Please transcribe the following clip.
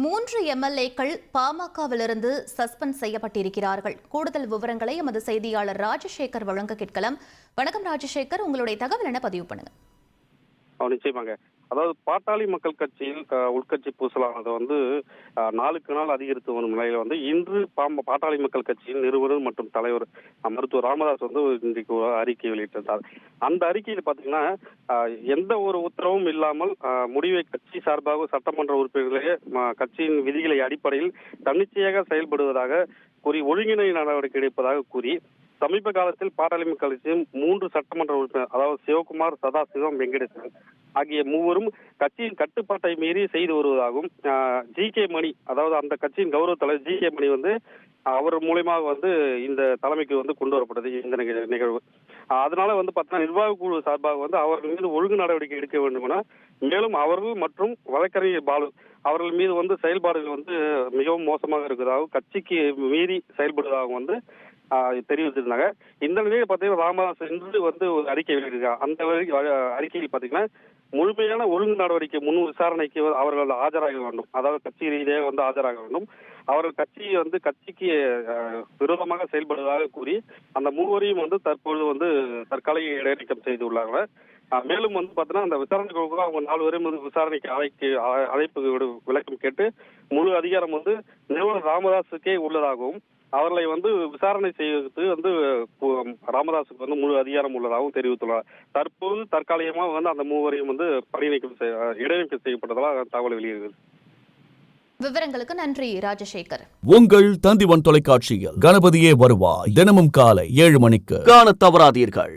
3 எம்எல்ஏக்கள் பாமகவிலிருந்து சஸ்பெண்ட் செய்யப்பட்டிருக்கிறார்கள். கூடுதல் விவரங்களை எமது செய்தியாளர் ராஜசேகர் வழங்க கேட்கலாம். வணக்கம் ராஜசேகர், உங்களுடைய தகவல் என்ன பதிவு பண்ணுங்க. நிச்சயமாங்க. அதாவது பாட்டாளி மக்கள் கட்சியில் உள்கட்சி பூசலானது நாளுக்கு நாள் அதிகரித்து வரும் நிலையில இன்று பாட்டாளி மக்கள் கட்சியின் நிறுவனர் மற்றும் தலைவர் மருத்துவர் ராமதாஸ் இன்றைக்கு ஒரு அறிக்கை வெளியிட்டிருந்தார். அந்த அறிக்கையில் பாத்தீங்கன்னா எந்த ஒரு உத்தரவும் இல்லாமல் முடிவை கட்சி சார்பாக சட்டமன்ற உறுப்பினர்களே கட்சியின் விதிகளை அடிப்படையில் தன்னிச்சையாக செயல்படுவதாக கூறி ஒழுங்கிணை நடவடிக்கை எடுப்பதாக கூறி சமீப காலத்தில் பாட்டாளி மக்கள் கட்சியின் 3 சட்டமன்ற உறுப்பினர், அதாவது சிவகுமார், சதாசிவம், வெங்கடேசன் ஆகிய மூவரும் கட்சியின் கட்டுப்பாட்டை மீறி செய்து வருவதாகவும் ஜி.கே. மணி, அதாவது அந்த கட்சியின் கௌரவ தலைவர் ஜி.கே. மணி அவர் மூலமாக இந்த தலைமைக்கு கொண்டு வரப்பட்டது இந்த நிகழ்வு. அதனால பார்த்தீங்கன்னா நிர்வாக குழு சார்பாக அவர்கள் மீது ஒழுங்கு நடவடிக்கை எடுக்க வேண்டும் என, மேலும் அவர்கள் மற்றும் வழக்கறிஞர் பாலு அவர்கள் மீது செயல்பாடுகள் மிகவும் மோசமாக இருக்கிறதாகவும் கட்சிக்கு மீறி செயல்படுவதாகவும் தெரிவித்திருந்தாங்க. இந்த நிலையில் பார்த்தீங்கன்னா ராமதாஸ் இன்று ஒரு அறிக்கை வெளியிட்டிருக்காங்க. அந்த அறிக்கையில் பார்த்தீங்கன்னா முழுமையான ஒழுங்கு நடவடிக்கை முன் விசாரணைக்கு அவர்கள் ஆஜராக வேண்டும். அதாவது கட்சி ரீதியாக ஆஜராக வேண்டும். அவர்கள் கட்சிக்கு விரோதமாக செயல்படுவதாக கூறி அந்த மூவரையும் தற்பொழுது தற்காலிக இடைநீக்கம் செய்துள்ளாங்க. மேலும் பார்த்தீங்கன்னா அந்த விசாரணை குழுவுக்கு அவங்க 4 பேரும் விசாரணைக்கு அழைப்பு விளக்கம் கேட்டு முழு அதிகாரம் நிறுவனர் ராமதாஸுக்கே உள்ளதாகவும் அவர்களை விசாரணை செய்வதற்கு ராமதாஸுக்கு முழு அதிகாரம் உள்ளதாகவும் தெரிவித்துள்ளார். தற்போது தற்காலிகமாக அந்த மூவரையும் இடைநீக்கம் செய்யப்பட்டதாக தகவல் வெளியிடுகிறது. விவரங்களுக்கு நன்றி ராஜசேகர். உங்கள் தந்திவன் தொலைக்காட்சியில் கணபதியே வருவாய் தினமும் காலை 7 மணிக்கு காண தவறாதீர்கள்.